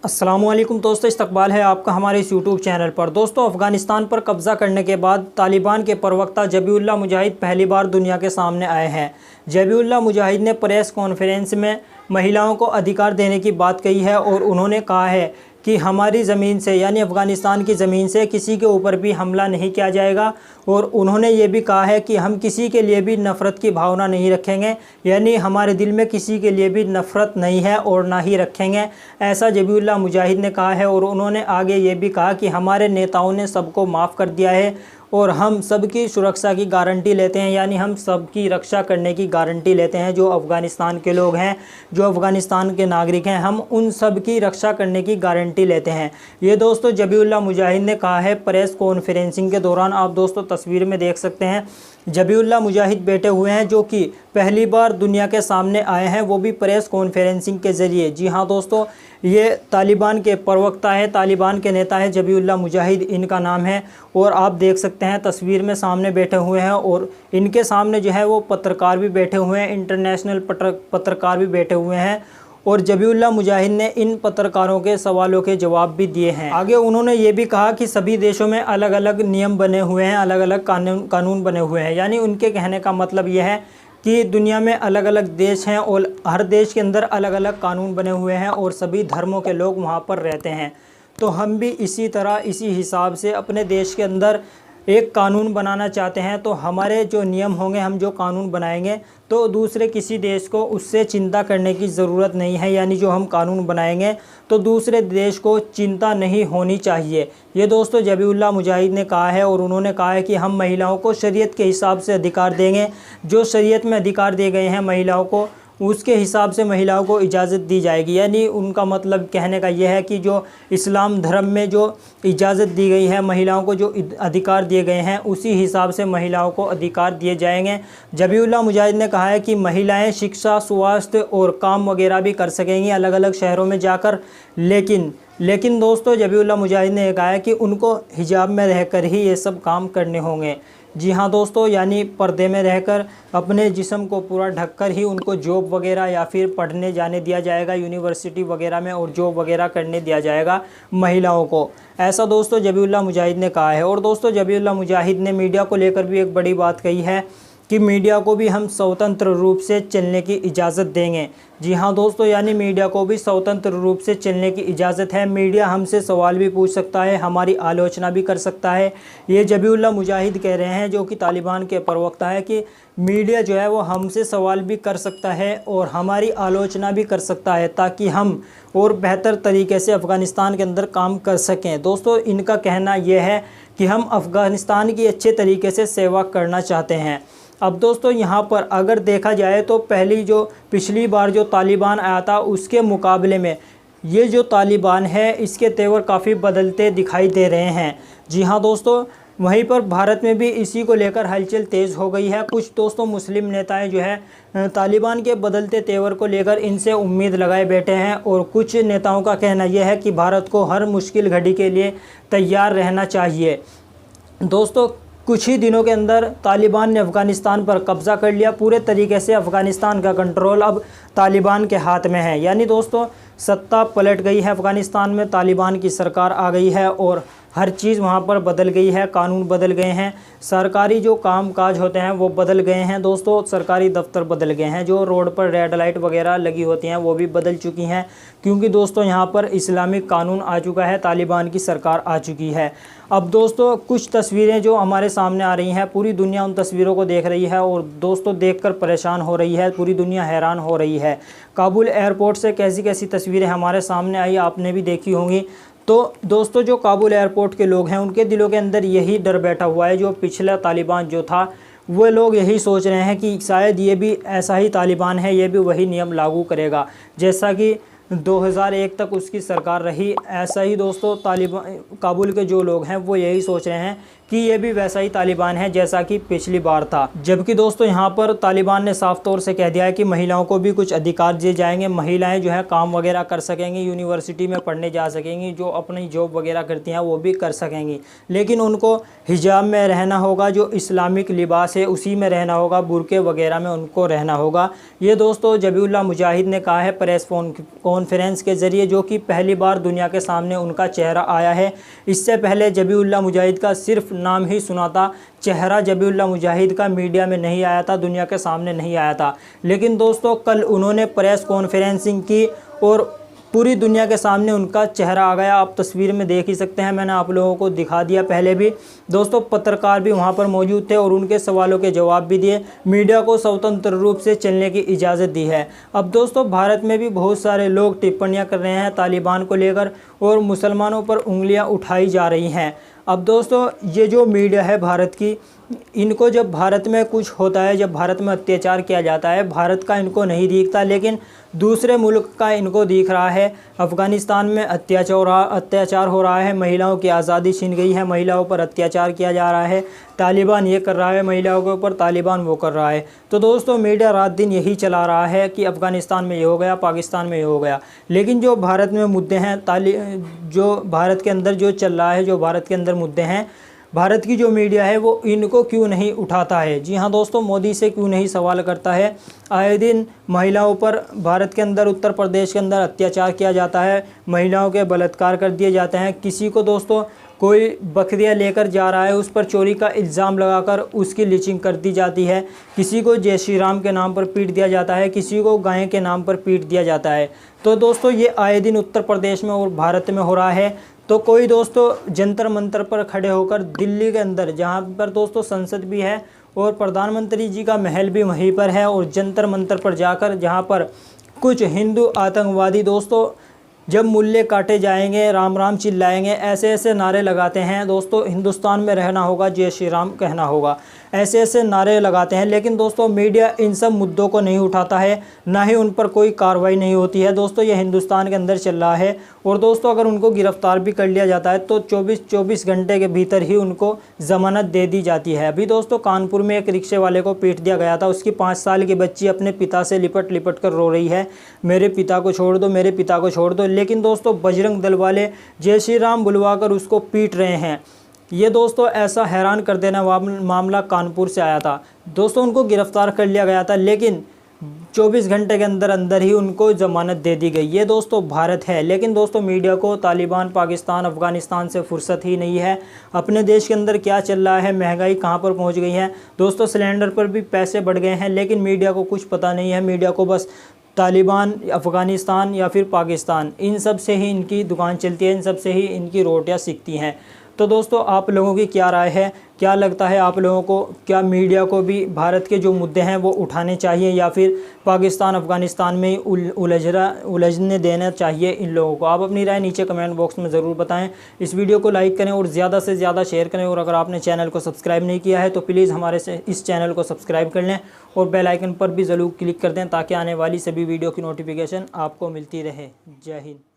अस्सलामुअलैकुम दोस्तों, इस्तकबाल है आपका हमारे इस यूट्यूब चैनल पर। दोस्तों, अफ़गानिस्तान पर कब्ज़ा करने के बाद तालिबान के प्रवक्ता ज़बीहुल्लाह मुजाहिद पहली बार दुनिया के सामने आए हैं। ज़बीहुल्लाह मुजाहिद ने प्रेस कॉन्फ्रेंस में महिलाओं को अधिकार देने की बात कही है और उन्होंने कहा है कि हमारी ज़मीन से यानी अफ़गानिस्तान की ज़मीन से किसी के ऊपर भी हमला नहीं किया जाएगा। और उन्होंने ये भी कहा है कि हम किसी के लिए भी नफ़रत की भावना नहीं रखेंगे, यानी हमारे दिल में किसी के लिए भी नफ़रत नहीं है और ना ही रखेंगे, ऐसा ज़बीहुल्लाह मुजाहिद ने कहा है। और उन्होंने आगे ये भी कहा कि हमारे नेताओं ने सबको माफ़ कर दिया है और हम सबकी सुरक्षा की गारंटी लेते हैं, यानी हम सबकी रक्षा करने की गारंटी लेते हैं। जो अफ़गानिस्तान के लोग हैं, जो अफ़गानिस्तान के नागरिक हैं, हम उन सब की रक्षा करने की गारंटी लेते हैं। ये दोस्तों ज़बीहुल्लाह मुजाहिद ने कहा है प्रेस कॉन्फ्रेंसिंग के दौरान। आप दोस्तों तस्वीर में देख सकते हैं ज़बीहुल्लाह मुजाहिद बैठे हुए हैं, जो कि पहली बार दुनिया के सामने आए हैं, वो भी प्रेस कॉन्फ्रेंसिंग के ज़रिए। जी हाँ दोस्तों, ये तालिबान के प्रवक्ता है, तालिबान के नेता है, ज़बीहुल्लाह मुजाहिद इनका नाम है। और आप देख सकते हैं तस्वीर में सामने बैठे हुए हैं और इनके सामने जो है वो पत्रकार भी बैठे हुए हैं, इंटरनेशनल पत्रकार भी बैठे हुए हैं। और ज़बीहुल्लाह मुजाहिद ने इन पत्रकारों के सवालों के जवाब भी दिए हैं। आगे उन्होंने ये भी कहा कि सभी देशों में अलग अलग नियम बने हुए हैं, अलग अलग कानून बने हुए हैं। यानी उनके कहने का मतलब यह है कि दुनिया में अलग अलग देश हैं और हर देश के अंदर अलग अलग कानून बने हुए हैं और सभी धर्मों के लोग वहाँ पर रहते हैं। तो हम भी इसी तरह इसी हिसाब से अपने देश के अंदर एक कानून बनाना चाहते हैं। तो हमारे जो नियम होंगे, हम जो कानून बनाएंगे, तो दूसरे किसी देश को उससे चिंता करने की ज़रूरत नहीं है। यानी जो हम कानून बनाएंगे तो दूसरे देश को चिंता नहीं होनी चाहिए। ये दोस्तों ज़बीहुल्लाह मुजाहिद ने कहा है। और उन्होंने कहा है कि हम महिलाओं को शरीयत के हिसाब से अधिकार देंगे, जो शरीयत में अधिकार दिए गए हैं महिलाओं को, उसके हिसाब से महिलाओं को इजाज़त दी जाएगी। यानी उनका मतलब कहने का यह है कि जो इस्लाम धर्म में जो इजाज़त दी गई है महिलाओं को, जो अधिकार दिए गए हैं, उसी हिसाब से महिलाओं को अधिकार दिए जाएंगे। ज़बीहुल्लाह मुजाहिद ने कहा है कि महिलाएं शिक्षा, स्वास्थ्य और काम वगैरह भी कर सकेंगी अलग अलग शहरों में जाकर। लेकिन दोस्तों ज़बीहुल्लाह मुजाहिद ने कहा है कि उनको हिजाब में रहकर ही ये सब काम करने होंगे। जी हाँ दोस्तों, यानी पर्दे में रहकर अपने जिस्म को पूरा ढककर ही उनको जॉब वगैरह या फिर पढ़ने जाने दिया जाएगा यूनिवर्सिटी वगैरह में, और जॉब वगैरह करने दिया जाएगा महिलाओं को, ऐसा दोस्तों ज़बीहुल्लाह मुजाहिद ने कहा है। और दोस्तों ज़बीहुल्लाह मुजाहिद ने मीडिया को लेकर भी एक बड़ी बात कही है कि मीडिया को भी हम स्वतंत्र रूप से चलने की इजाज़त देंगे। जी हाँ दोस्तों, यानी मीडिया को भी स्वतंत्र रूप से चलने की इजाज़त है। मीडिया हमसे सवाल भी पूछ सकता है, हमारी आलोचना भी कर सकता है। ये ज़बीहुल्लाह मुजाहिद कह रहे हैं, जो कि तालिबान के प्रवक्ता है, कि मीडिया जो है वो हमसे सवाल भी कर सकता है और हमारी आलोचना भी कर सकता है, ताकि हम और बेहतर तरीके से अफ़गानिस्तान के अंदर काम कर सकें। दोस्तों इनका कहना यह है कि हम अफ़गानिस्तान की अच्छे तरीके से सेवा करना चाहते हैं। अब दोस्तों यहाँ पर अगर देखा जाए तो पिछली बार जो तालिबान आया था उसके मुकाबले में ये जो तालिबान है इसके तेवर काफ़ी बदलते दिखाई दे रहे हैं। जी हाँ दोस्तों, वहीं पर भारत में भी इसी को लेकर हलचल तेज़ हो गई है। कुछ दोस्तों मुस्लिम नेताएं जो है तालिबान के बदलते तेवर को लेकर इनसे उम्मीद लगाए बैठे हैं। और कुछ नेताओं का कहना यह है कि भारत को हर मुश्किल घड़ी के लिए तैयार रहना चाहिए। दोस्तों कुछ ही दिनों के अंदर तालिबान ने अफ़गानिस्तान पर कब्ज़ा कर लिया। पूरे तरीके से अफ़गानिस्तान का कंट्रोल अब तालिबान के हाथ में है। यानी दोस्तों सत्ता पलट गई है अफ़गानिस्तान में, तालिबान की सरकार आ गई है और हर चीज़ वहाँ पर बदल गई है, कानून बदल गए हैं, सरकारी जो काम काज होते हैं वो बदल गए हैं। दोस्तों सरकारी दफ्तर बदल गए हैं, जो रोड पर रेड लाइट वगैरह लगी होती हैं वो भी बदल चुकी हैं, क्योंकि दोस्तों यहाँ पर इस्लामिक कानून आ चुका है, तालिबान की सरकार आ चुकी है। अब दोस्तों कुछ तस्वीरें जो हमारे सामने आ रही हैं, पूरी दुनिया उन तस्वीरों को देख रही है और दोस्तों देखकर परेशान हो रही है, पूरी दुनिया हैरान हो रही है। काबुल एयरपोर्ट से कैसी कैसी तस्वीरें हमारे सामने आई, आपने भी देखी होंगी। तो दोस्तों जो काबुल एयरपोर्ट के लोग हैं उनके दिलों के अंदर यही डर बैठा हुआ है। जो पिछला तालिबान जो था वो लोग यही सोच रहे हैं कि शायद ये भी ऐसा ही तालिबान है, ये भी वही नियम लागू करेगा जैसा कि 2001 तक उसकी सरकार रही। ऐसा ही दोस्तों तालिबान काबुल के जो लोग हैं वो यही सोच रहे हैं कि ये भी वैसा ही तालिबान है जैसा कि पिछली बार था। जबकि दोस्तों यहाँ पर तालिबान ने साफ तौर से कह दिया है कि महिलाओं को भी कुछ अधिकार दिए जाएंगे, महिलाएं जो है काम वगैरह कर सकेंगी, यूनिवर्सिटी में पढ़ने जा सकेंगी, जो अपनी जॉब वगैरह करती हैं वो भी कर सकेंगी, लेकिन उनको हिजाब में रहना होगा, जो इस्लामिक लिबास है उसी में रहना होगा, बुरके वगैरह में उनको रहना होगा। ये दोस्तों ज़बीहुल्लाह मुजाहिद ने कहा है प्रेस कॉन्फ्रेंस के ज़रिए, जो कि पहली बार दुनिया के सामने उनका चेहरा आया है। इससे पहले ज़बीउल्लाह मुजाहिद का सिर्फ नाम ही सुना था, चेहरा ज़बीउल्लाह मुजाहिद का मीडिया में नहीं आया था, दुनिया के सामने नहीं आया था। लेकिन दोस्तों कल उन्होंने प्रेस कॉन्फ्रेंसिंग की और पूरी दुनिया के सामने उनका चेहरा आ गया। आप तस्वीर में देख ही सकते हैं, मैंने आप लोगों को दिखा दिया पहले भी। दोस्तों पत्रकार भी वहां पर मौजूद थे और उनके सवालों के जवाब भी दिए। मीडिया को स्वतंत्र रूप से चलने की इजाज़त दी है। अब दोस्तों भारत में भी बहुत सारे लोग टिप्पणियां कर रहे हैं तालिबान को लेकर और मुसलमानों पर उंगलियां उठाई जा रही हैं। अब दोस्तों ये जो मीडिया है भारत की, इनको जब भारत में कुछ होता है, जब भारत में अत्याचार किया जाता है, भारत का इनको नहीं दिखता, लेकिन दूसरे मुल्क का इनको दिख रहा है। अफ़गानिस्तान में अत्याचार हो रहा है, महिलाओं की आज़ादी छीन गई है, महिलाओं पर अत्याचार किया जा रहा है, तालिबान ये कर रहा है, महिलाओं के ऊपर तालिबान वो कर रहा है। तो दोस्तों मीडिया रात दिन यही चला रहा है कि अफ़गानिस्तान में ये हो गया, पाकिस्तान में ये हो गया। लेकिन जो भारत में मुद्दे हैं, जो भारत के अंदर जो चल रहा है, जो भारत के अंदर मुद्दे हैं, भारत की जो मीडिया है वो इनको क्यों नहीं उठाता है। जी हाँ दोस्तों, मोदी से क्यों नहीं सवाल करता है। आए दिन महिलाओं पर भारत के अंदर, उत्तर प्रदेश के अंदर अत्याचार किया जाता है, महिलाओं के बलात्कार कर दिए जाते हैं। किसी को दोस्तों कोई बकरियां लेकर जा रहा है, उस पर चोरी का इल्ज़ाम लगाकर उसकी लिचिंग कर दी जाती है। किसी को जय श्री राम के नाम पर पीट दिया जाता है, किसी को गाय के नाम पर पीट दिया जाता है। तो दोस्तों ये आए दिन उत्तर प्रदेश में और भारत में हो रहा है। तो कोई दोस्तों जंतर मंतर पर खड़े होकर दिल्ली के अंदर, जहाँ पर दोस्तों संसद भी है और प्रधानमंत्री जी का महल भी वहीं पर है, और जंतर मंतर पर जाकर जहाँ पर कुछ हिंदू आतंकवादी दोस्तों जब मुल्ले काटे जाएंगे, राम राम चिल्लाएंगे, ऐसे ऐसे नारे लगाते हैं। दोस्तों हिंदुस्तान में रहना होगा, जय श्री राम कहना होगा, ऐसे ऐसे नारे लगाते हैं। लेकिन दोस्तों मीडिया इन सब मुद्दों को नहीं उठाता है, ना ही उन पर कोई कार्रवाई नहीं होती है। दोस्तों ये हिंदुस्तान के अंदर चल रहा है। और दोस्तों अगर उनको गिरफ्तार भी कर लिया जाता है तो 24 घंटे के भीतर ही उनको ज़मानत दे दी जाती है। अभी दोस्तों कानपुर में एक रिक्शे वाले को पीट दिया गया था, उसकी 5 साल की बच्ची अपने पिता से लिपट लिपट कर रो रही है, मेरे पिता को छोड़ दो, मेरे पिता को छोड़ दो। लेकिन दोस्तों बजरंग दल वाले जय श्री राम बुलवाकर उसको पीट रहे हैं। ये दोस्तों ऐसा हैरान कर देना मामला कानपुर से आया था। दोस्तों उनको गिरफ्तार कर लिया गया था, लेकिन 24 घंटे के अंदर अंदर ही उनको ज़मानत दे दी गई। ये दोस्तों भारत है। लेकिन दोस्तों मीडिया को तालिबान, पाकिस्तान, अफ़गानिस्तान से फुर्सत ही नहीं है। अपने देश के अंदर क्या चल रहा है, महंगाई कहाँ पर पहुँच गई है दोस्तों, सिलेंडर पर भी पैसे बढ़ गए हैं, लेकिन मीडिया को कुछ पता नहीं है। मीडिया को बस तालिबान, अफ़गानिस्तान या फिर पाकिस्तान, इन सब से ही इनकी दुकान चलती है, इन सब से ही इनकी रोटियां सिकती हैं। तो दोस्तों आप लोगों की क्या राय है, क्या लगता है आप लोगों को, क्या मीडिया को भी भारत के जो मुद्दे हैं वो उठाने चाहिए या फिर पाकिस्तान, अफ़गानिस्तान में उलझने देना चाहिए इन लोगों को? आप अपनी राय नीचे कमेंट बॉक्स में ज़रूर बताएं। इस वीडियो को लाइक करें और ज़्यादा से ज़्यादा शेयर करें, और अगर आपने चैनल को सब्सक्राइब नहीं किया है तो प्लीज़ हमारे से इस चैनल को सब्सक्राइब कर लें और बेल आइकन पर भी ज़रूर क्लिक कर दें, ताकि आने वाली सभी वीडियो की नोटिफिकेशन आपको मिलती रहे। जय हिंद।